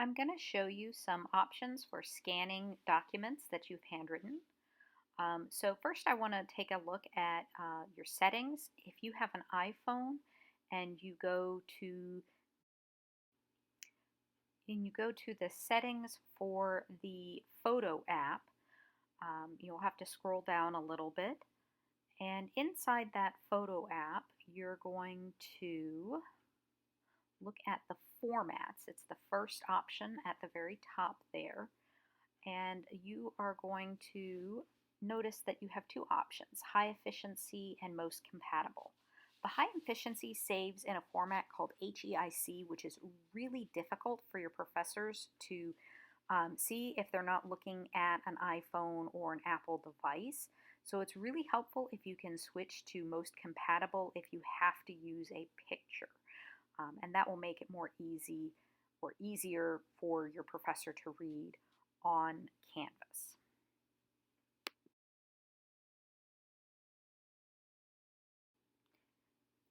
I'm going to show you some options for scanning documents that you've handwritten. So first I want to take a look at your settings. If you have an iPhone and you go to the settings for the photo app, you'll have to scroll down a little bit. And inside that photo app, you're going to look at the formats. It's the first option at the very top there. And you are going to notice that you have two options, high efficiency and most compatible. The high efficiency saves in a format called HEIC, which is really difficult for your professors to see if they're not looking at an iPhone or an Apple device. So it's really helpful if you can switch to most compatible if you have to use a picture. And that will make it easier for your professor to read on Canvas.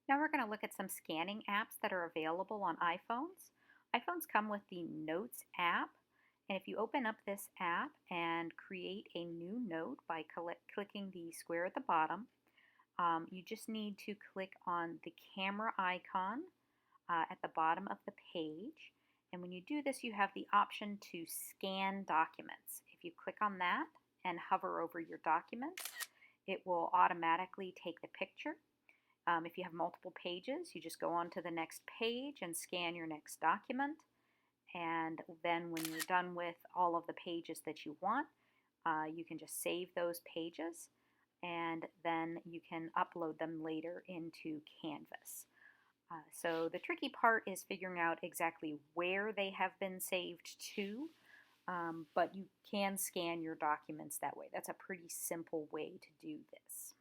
Now we're going to look at some scanning apps that are available on iPhones. iPhones come with the Notes app, and if you open up this app and create a new note by clicking the square at the bottom, you just need to click on the camera icon at the bottom of the page. And when you do this, you have the option to scan documents. If you click on that and hover over your documents, it will automatically take the picture. If you have multiple pages, you just go on to the next page and scan your next document. And then when you're done with all of the pages that you want, you can just save those pages and then you can upload them later into Canvas. So the tricky part is figuring out exactly where they have been saved to, but you can scan your documents that way. That's a pretty simple way to do this.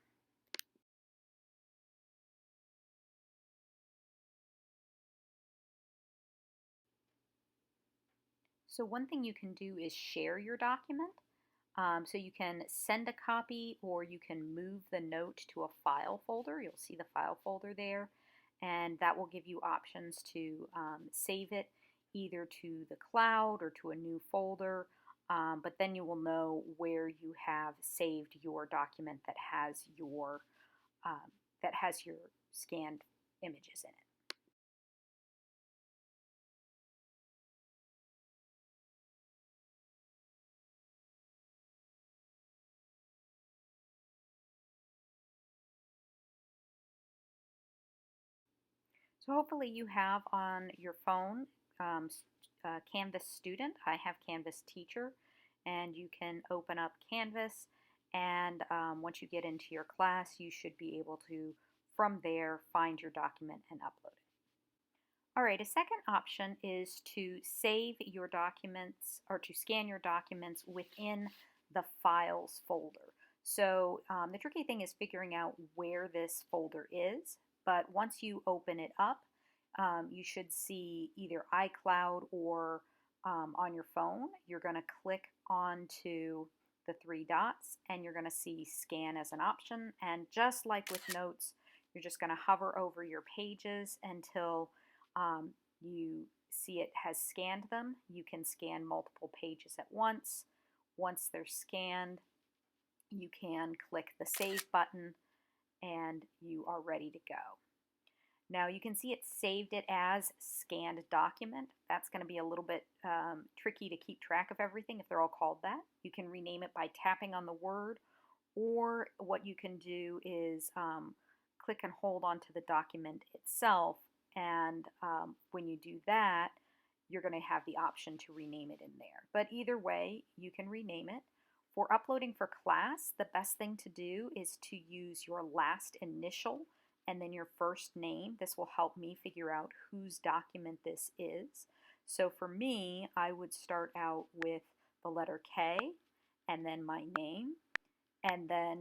So one thing you can do is share your document. So you can send a copy or you can move the note to a file folder. You'll see the file folder there, and that will give you options to save it either to the cloud or to a new folder, but then you will know where you have saved your document that has your scanned images in it. So hopefully you have on your phone Canvas Student. I have Canvas Teacher, and you can open up Canvas, and once you get into your class, you should be able to, from there, find your document and upload it. All right, a second option is to save your documents or to scan your documents within the Files folder. So the tricky thing is figuring out where this folder is, but once you open it up, you should see either iCloud or on your phone. You're going to click onto the three dots and you're going to see Scan as an option. And just like with notes, you're just going to hover over your pages until you see it has scanned them. You can scan multiple pages at once. Once they're scanned, you can click the Save button and you are ready to go. Now you can see it saved it as scanned document. That's going to be a little bit tricky to keep track of everything if they're all called that. You can rename it by tapping on the word, or what you can do is click and hold onto the document itself, and when you do that, you're going to have the option to rename it in there. But either way, you can rename it. For uploading for class, the best thing to do is to use your last initial and then your first name. This will help me figure out whose document this is. So for me, I would start out with the letter K and then my name, and then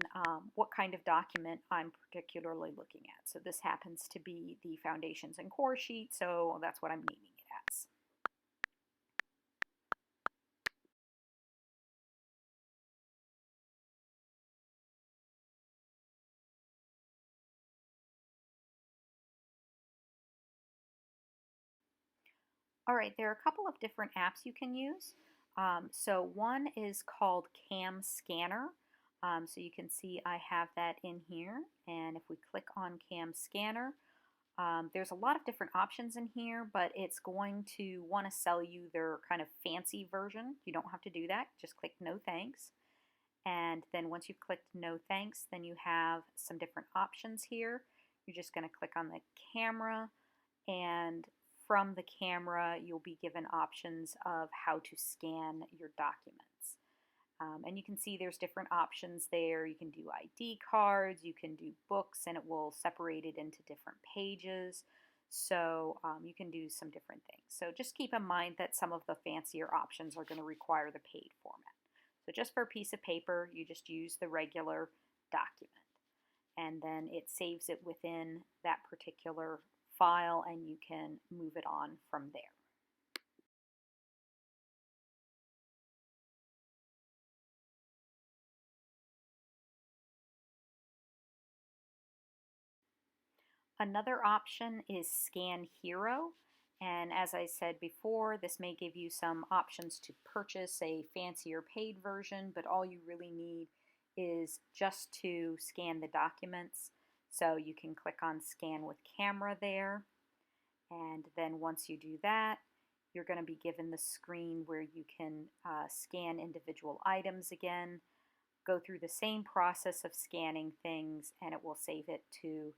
what kind of document I'm particularly looking at. So this happens to be the Foundations and Core sheet, so that's what I'm naming it as. All right, there are a couple of different apps you can use. So one is called Cam Scanner. So you can see I have that in here. And if we click on Cam Scanner, there's a lot of different options in here, but it's going to want to sell you their kind of fancy version. You don't have to do that. Just click no thanks. And then once you've clicked no thanks, then you have some different options here. You're just going to click on the camera, and from the camera you'll be given options of how to scan your documents. And you can see there's different options there. You can do ID cards, you can do books, and it will separate it into different pages. So you can do some different things. So just keep in mind that some of the fancier options are going to require the paid format. So just for a piece of paper, you just use the regular document. And then it saves it within that particular file, and you can move it on from there. Another option is Scan Hero, and as I said before, this may give you some options to purchase a fancier paid version, but all you really need is just to scan the documents. So you can click on Scan with Camera there, and then once you do that, you're going to be given the screen where you can scan individual items again, go through the same process of scanning things, and it will save it to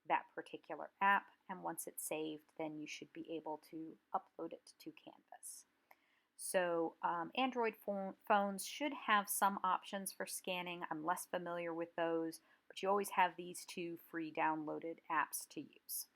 that particular app. And once it's saved, then you should be able to upload it to Canvas. So Android phones should have some options for scanning. I'm less familiar with those, but you always have these two free downloaded apps to use.